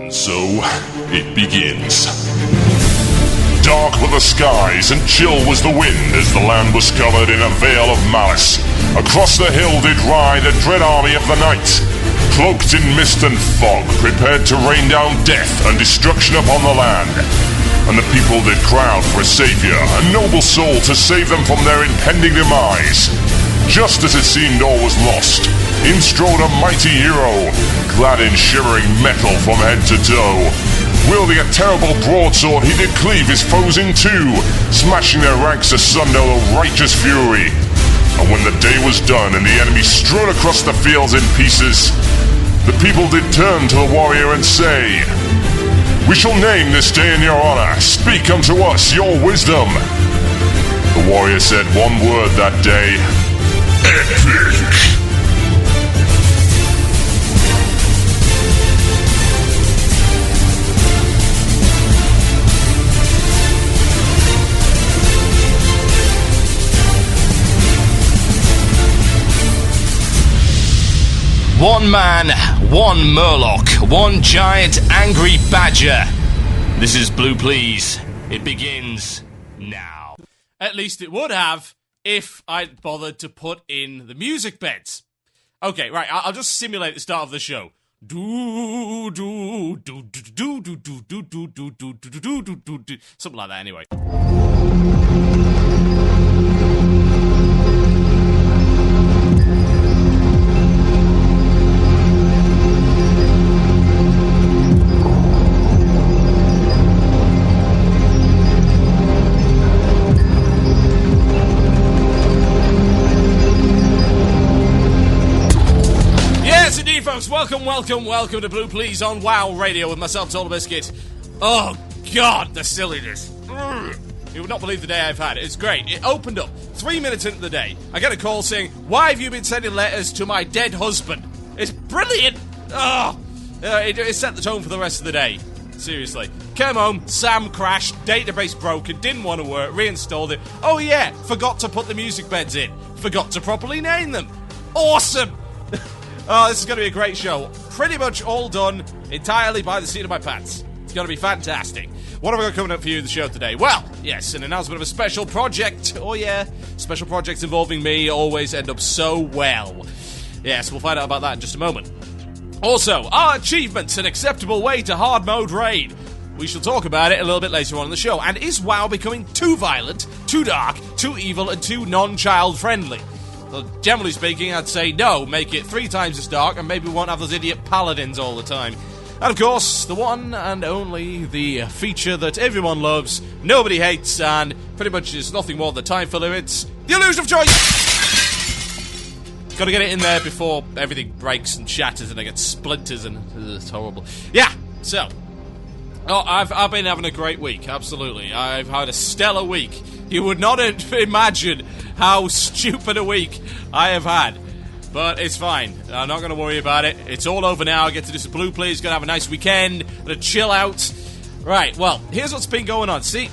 And so, it begins. Dark were the skies and chill was the wind as the land was covered in a veil of malice. Across the hill did ride a dread army of the night, cloaked in mist and fog, prepared to rain down death and destruction upon the land. And the people did crowd for a savior, a noble soul to save them from their impending demise. Just as it seemed all was lost, in strode a mighty hero, clad in shivering metal from head to toe. Wielding a terrible broadsword, he did cleave his foes in two, smashing their ranks asunder with righteous fury. And when the day was done and the enemy strode across the fields in pieces, the people did turn to the warrior and say, "We shall name this day in your honor. Speak unto us your wisdom." The warrior said one word that day: epic. One man, one Murloc, one giant angry badger. This is Blue Please. It begins now. At least it would have if I'd bothered to put in the music beds. Okay, right, I'll just simulate the start of the show. Do do do do do do do do do do do do do do do, something like that anyway. Welcome to Blue Please on WoW Radio with myself, Total Biscuit. Oh, God, the silliness. You would not believe the day I've had. It's great. It opened up 3 minutes into the day. I get a call saying, "Why have you been sending letters to my dead husband?" It's brilliant. It set the tone for the rest of the day. Seriously. Came home, Sam crashed, database broken, didn't want to work, reinstalled it. Oh yeah, forgot to put the music beds in. Forgot to properly name them. Awesome. Oh, this is going to be a great show. Pretty much all done entirely by the seat of my pants. It's going to be fantastic. What have I got coming up for you in the show today? Well, yes, an announcement of a special project. Oh, yeah. Special projects involving me always end up so well. Yes, we'll find out about that in just a moment. Also, are achievements an acceptable way to hard mode raid? We shall talk about it a little bit later on in the show. And is WoW becoming too violent, too dark, too evil, and too non-child friendly? Well, generally speaking, I'd say no, make it 3 times as dark, and maybe we won't have those idiot paladins all the time. And of course, the one and only, the feature that everyone loves, nobody hates, and pretty much is nothing more than time filler, it's the illusion of choice! Gotta get it in there before everything breaks and shatters and I get splinters and it's horrible. Yeah, so, I've been having a great week, absolutely. I've had a stellar week. You would not imagine how stupid a week I have had. But it's fine. I'm not going to worry about it. It's all over now. I get to do some Blue Please. Going to have a nice weekend. Going to chill out. Right, well, here's what's been going on. See,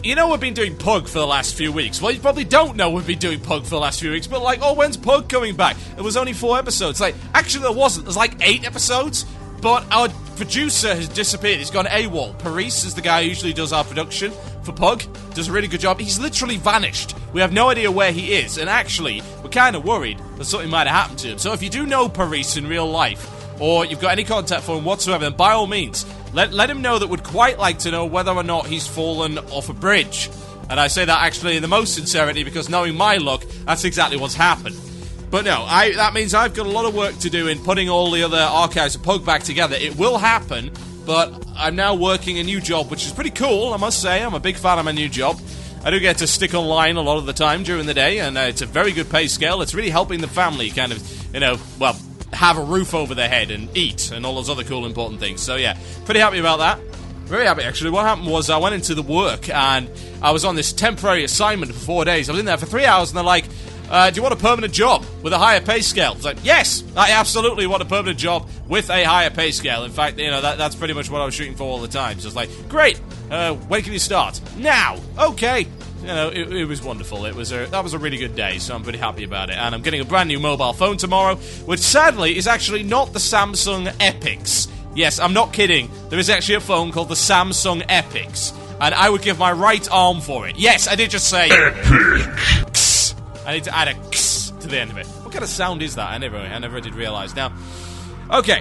you know we've been doing Pug for the last few weeks. Well, you probably don't know we've been doing Pug for the last few weeks. But like, oh, when's Pug coming back? It was only 4 episodes. Like, actually there wasn't. There's like 8 episodes. But our producer has disappeared. He's gone AWOL. Paris is the guy who usually does our production for Pug. Does a really good job. He's literally vanished. We have no idea where he is. And actually, we're kind of worried that something might have happened to him. So if you do know Paris in real life, or you've got any contact for him whatsoever, then by all means, let him know that we'd quite like to know whether or not he's fallen off a bridge. And I say that actually in the most sincerity, because knowing my luck, that's exactly what's happened. But no, that means I've got a lot of work to do in putting all the other archives of Pug back together. It will happen, but I'm now working a new job, which is pretty cool, I must say. I'm a big fan of my new job. I do get to stick online a lot of the time during the day, and it's a very good pay scale. It's really helping the family kind of, have a roof over their head and eat and all those other cool, important things. So yeah, pretty happy about that. Very happy, actually. What happened was I went into the work, and I was on this temporary assignment for 4 days. I was in there for 3 hours, and they're like, do you want a permanent job with a higher pay scale? It's like, yes, I absolutely want a permanent job with a higher pay scale. In fact, that's pretty much what I was shooting for all the time. So it's like, great, when can you start? Now, okay. It was wonderful. That was a really good day, so I'm pretty happy about it. And I'm getting a brand new mobile phone tomorrow, which sadly is actually not the Samsung Epix. Yes, I'm not kidding. There is actually a phone called the Samsung Epix, and I would give my right arm for it. Yes, I did just say Epic. I need to add a x to the end of it. What kind of sound is that? I never did realise. Now, okay.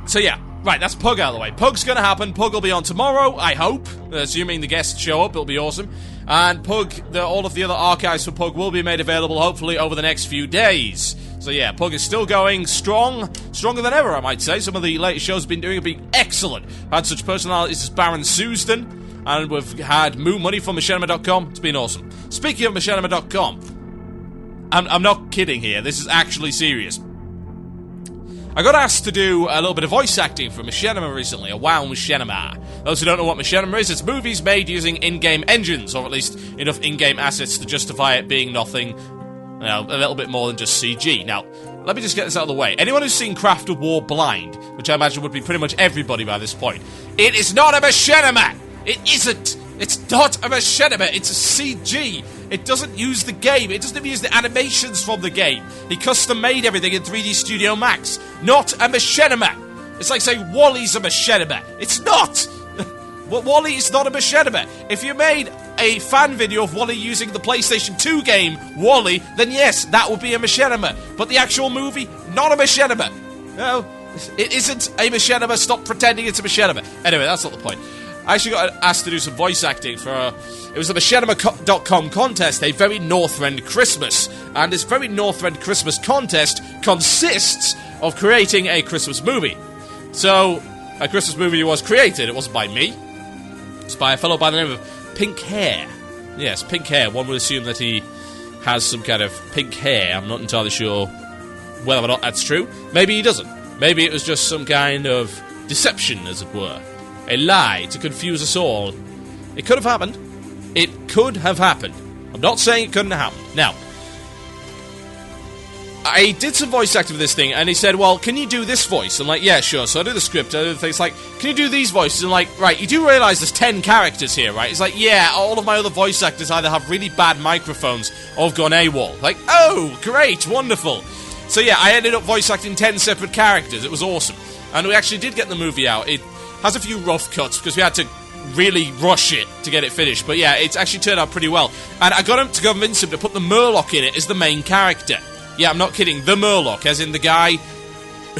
So yeah, right, that's Pug out of the way. Pug's gonna happen. Pug will be on tomorrow, I hope. Assuming the guests show up, it'll be awesome. And Pug, all of the other archives for Pug will be made available, hopefully, over the next few days. So yeah, Pug is still going strong. Stronger than ever, I might say. Some of the latest shows have been excellent. Had such personalities as Baron Sousden, and we've had Moo Money from Machinima.com. It's been awesome. Speaking of Machinima.com, I'm not kidding here. This is actually serious. I got asked to do a little bit of voice acting for Machinima recently, a WoW Machinima. Those who don't know what Machinima is, it's movies made using in-game engines, or at least enough in-game assets to justify it being nothing, a little bit more than just CG. Now, let me just get this out of the way. Anyone who's seen Craft of War Blind, which I imagine would be pretty much everybody by this point, it is not a Machinima! It isn't! It's not a Machinima, it's a CG! It doesn't use the game. It doesn't even use the animations from the game. He custom-made everything in 3D Studio Max. Not a Machinima. It's like saying WALL-E's a Machinima. It's not. WALL-E is not a Machinima. If you made a fan video of WALL-E using the PlayStation 2 game WALL-E, then yes, that would be a Machinima. But the actual movie, not a Machinima. No, it isn't a Machinima. Stop pretending it's a Machinima. Anyway, that's not the point. I actually got asked to do some voice acting for it was the Machinima.com contest, a very Northrend Christmas. And this very Northrend Christmas contest consists of creating a Christmas movie. So, a Christmas movie was created. It wasn't by me. It's by a fellow by the name of Pink Hair. Yes, Pink Hair. One would assume that he has some kind of pink hair. I'm not entirely sure whether or not that's true. Maybe he doesn't. Maybe it was just some kind of deception, as it were. A lie to confuse us all. It could have happened. It could have happened. I'm not saying it couldn't have happened. Now, I did some voice acting for this thing, and he said, well, can you do this voice? I'm like, yeah, sure. So I do the script, I do the things like, can you do these voices? And like, right, you do realise there's 10 characters here, right? It's like, yeah, all of my other voice actors either have really bad microphones or have gone AWOL. Like, oh, great, wonderful. So yeah, I ended up voice acting 10 separate characters. It was awesome. And we actually did get the movie out. It has a few rough cuts because we had to really rush it to get it finished. But yeah, it's actually turned out pretty well. And I got him to convince him to put the Murloc in it as the main character. Yeah, I'm not kidding. The Murloc, as in the guy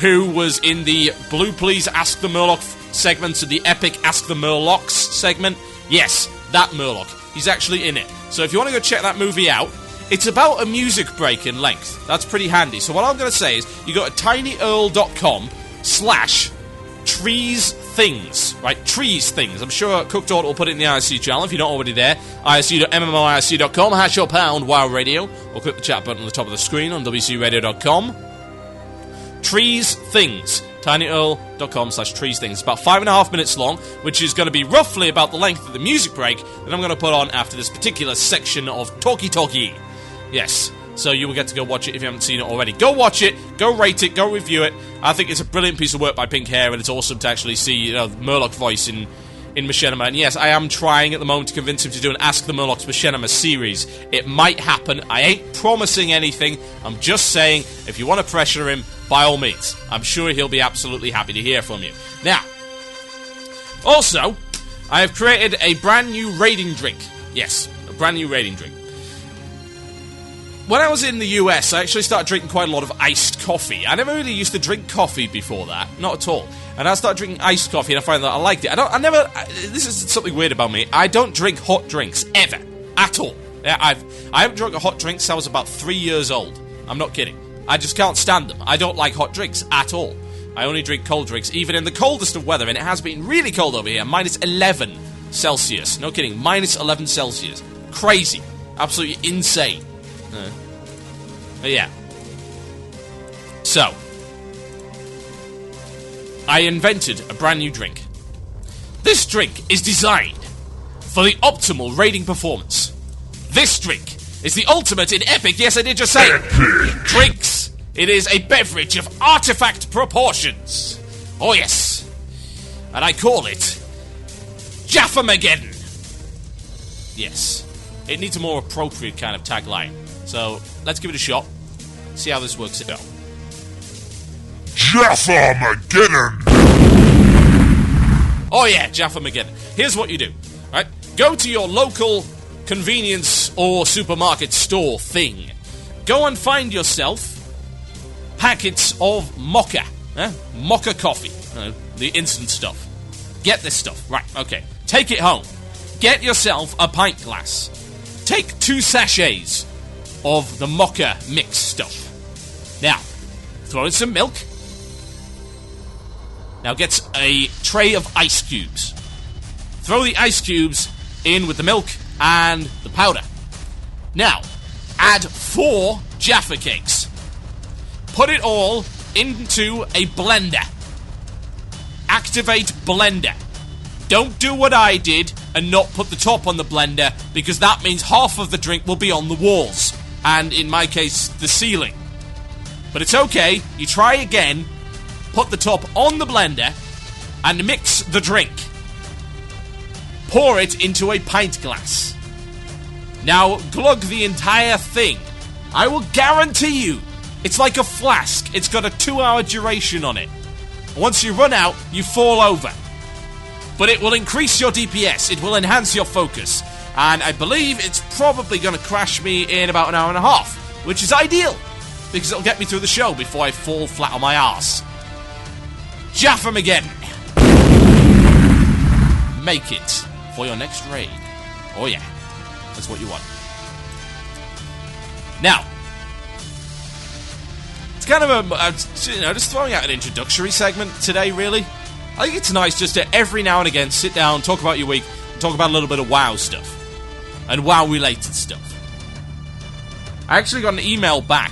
who was in the Blue Please Ask the Murloc segment to the epic Ask the Murlocs segment. Yes, that Murloc. He's actually in it. So if you want to go check that movie out, it's about a music break in length. That's pretty handy. So what I'm going to say is, you go to tinyurl.com/treesthings, right? Trees Things. I'm sure Cooked Auto will put it in the IRC channel if you're not already there. IRC.mmoirc.com, # WOW Radio, or click the chat button on the top of the screen on wcradio.com. Trees Things. tinyurl.com/treesthings. It's about 5.5 minutes long, which is going to be roughly about the length of the music break that I'm going to put on after this particular section of Talkie. Yes, so you will get to go watch it if you haven't seen it already. Go watch it, go rate it, go review it. I think it's a brilliant piece of work by Pink Hair, and it's awesome to actually see, Murloc voice in Machinima. And yes, I am trying at the moment to convince him to do an Ask the Murlocs Machinima series. It might happen. I ain't promising anything. I'm just saying, if you want to pressure him, by all means. I'm sure he'll be absolutely happy to hear from you. Now, also, I have created a brand new raiding drink. Yes, a brand new raiding drink. When I was in the US, I actually started drinking quite a lot of iced coffee. I never really used to drink coffee before that, not at all. And I started drinking iced coffee, and I found that I liked it. This is something weird about me. I don't drink hot drinks, ever. At all. I haven't drunk a hot drink since I was about 3 years old. I'm not kidding. I just can't stand them. I don't like hot drinks at all. I only drink cold drinks, even in the coldest of weather, and it has been really cold over here. Minus 11 Celsius. No kidding. Minus 11 Celsius. Crazy. Absolutely insane. But yeah. So, I invented a brand new drink. This drink is designed for the optimal raiding performance. This drink is the ultimate in epic, yes I did just say epic drinks. It is a beverage of artifact proportions. Oh yes. And I call it Jaffamageddon. Yes. It needs a more appropriate kind of tagline. So, let's give it a shot. See how this works out. Jaffamageddon! Oh yeah, Jaffamageddon. Here's what you do, right? Go to your local convenience or supermarket store thing. Go and find yourself packets of mocha. Mocha coffee. The instant stuff. Get this stuff. Right, okay. Take it home. Get yourself a pint glass. Take 2 sachets of the mocha mix stuff. Now, throw in some milk. Now get a tray of ice cubes. Throw the ice cubes in with the milk and the powder. Now, add 4 Jaffa cakes. Put it all into a blender. Activate blender. Don't do what I did and not put the top on the blender, because that means half of the drink will be on the walls. And in my case, the ceiling. But it's okay. You try again. Put the top on the blender and mix the drink. Pour it into a pint glass. Now glug the entire thing. I will guarantee you, it's like a flask. It's got a 2-hour duration on it. Once you run out, you fall over. But it will increase your DPS. It will enhance your focus. And I believe it's probably going to crash me in about an hour and a half, which is ideal, because it'll get me through the show before I fall flat on my arse. Jaffamageddon. Make it for your next raid. Oh yeah, that's what you want. Now, it's kind of just throwing out an introductory segment today, really. I think it's nice just to every now and again sit down, talk about your week, and talk about a little bit of WoW stuff. And WoW-related stuff. I actually got an email back.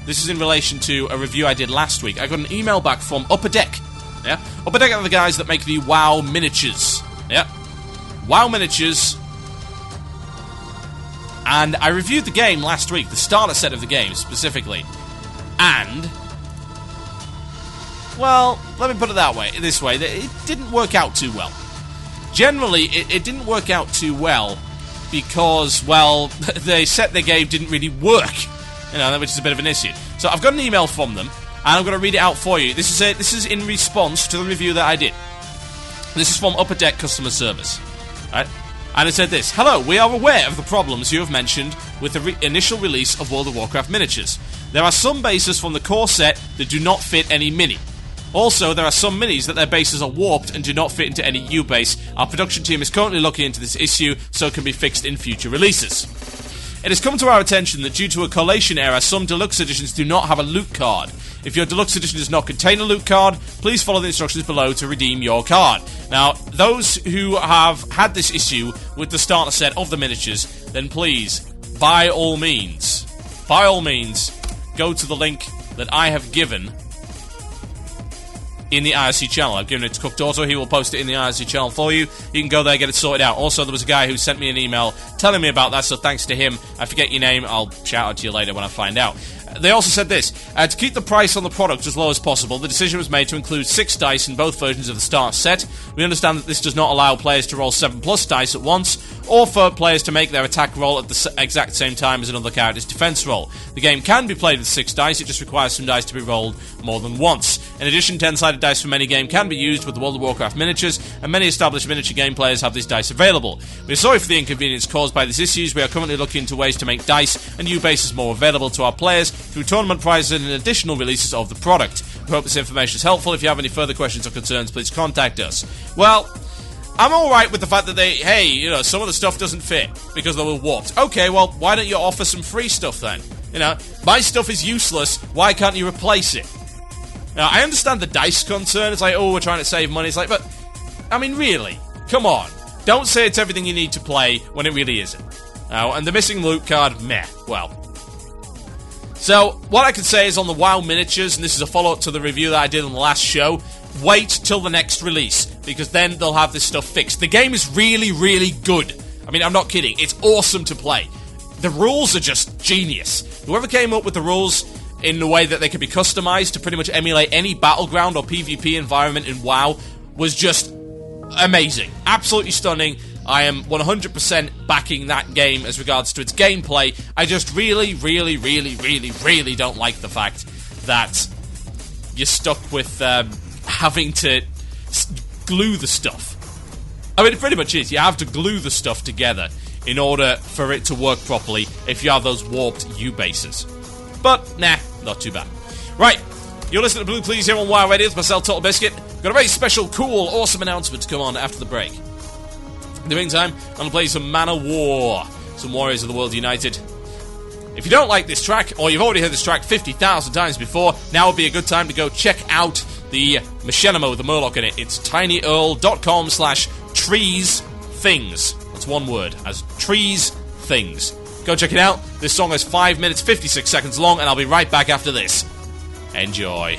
This is in relation to a review I did last week. I got an email back from Upper Deck. Yeah? Upper Deck are the guys that make the WoW miniatures. Yeah? WoW miniatures. And I reviewed the game last week, the starter set of the game specifically. And, well, let me put it this way. It didn't work out too well. Generally, it didn't work out too well because, well, the set they gave didn't really work. Which is a bit of an issue. So I've got an email from them, and I'm going to read it out for you. This is in response to the review that I did. This is from Upper Deck Customer Service. Right? And it said this: "Hello, we are aware of the problems you have mentioned with the initial release of World of Warcraft miniatures. There are some bases from the core set that do not fit any mini. Also, there are some minis that their bases are warped and do not fit into any U base. Our production team is currently looking into this issue, so it can be fixed in future releases. It has come to our attention that due to a collation error, some deluxe editions do not have a loot card. If your deluxe edition does not contain a loot card, please follow the instructions below to redeem your card." Now, those who have had this issue with the starter set of the miniatures, then please, by all means, go to the link that I have given in the IRC channel. I've given it to Cook Daughter. He will post it in the IRC channel for you. You can go there, get it sorted out. Also, there was a guy who sent me an email telling me about that, so thanks to him. I forget your name. I'll shout out to you later when I find out. They also said this: to keep the price on the product as low as possible, the decision was made to include 6 dice in both versions of the starter set. We understand that this does not allow players to roll 7+ dice at once, or for players to make their attack roll at the exact same time as another character's defense roll. The game can be played with 6 dice, it just requires some dice to be rolled more than once. In addition, 10-sided dice from any game can be used with the World of Warcraft miniatures, and many established miniature game players have these dice available. We are sorry for the inconvenience caused by these issues. We are currently looking into ways to make dice and U-bases more available to our players through tournament prizes and additional releases of the product. We hope this information is helpful. If you have any further questions or concerns, please contact us. Well, I'm alright with the fact that some of the stuff doesn't fit because they were warped. Okay, well, why don't you offer some free stuff then? My stuff is useless, why can't you replace it? Now, I understand the dice concern. It's like, oh, we're trying to save money. It's like, but, I mean, really? Come on. Don't say it's everything you need to play when it really isn't. And the missing loot card, meh. Well. So, what I could say is on the WoW miniatures, and this is a follow-up to the review that I did on the last show, wait till the next release, because then they'll have this stuff fixed. The game is really, really good. I mean, I'm not kidding. It's awesome to play. The rules are just genius. Whoever came up with the rules in the way that they could be customized to pretty much emulate any battleground or PvP environment in WoW was just amazing. Absolutely stunning. I am 100% backing that game as regards to its gameplay. I just really, really, really, really, really don't like the fact that you're stuck with having to glue the stuff. I mean, it pretty much is. You have to glue the stuff together in order for it to work properly if you have those warped U-bases. But, nah, not too bad. Right, you're listening to Blue Please here on WoW Radio. It's myself, Total Biscuit. Got a very special, cool, awesome announcement to come on after the break. In the meantime, I'm going to play some Man of War, some Warriors of the World United. If you don't like this track, or you've already heard this track 50,000 times before, now would be a good time to go check out the Machinima with the Murloc in it. It's tinyurl.com/treesthings. That's one word, as trees things. Go check it out. This song is 5 minutes 56 seconds long, and I'll be right back after this. Enjoy.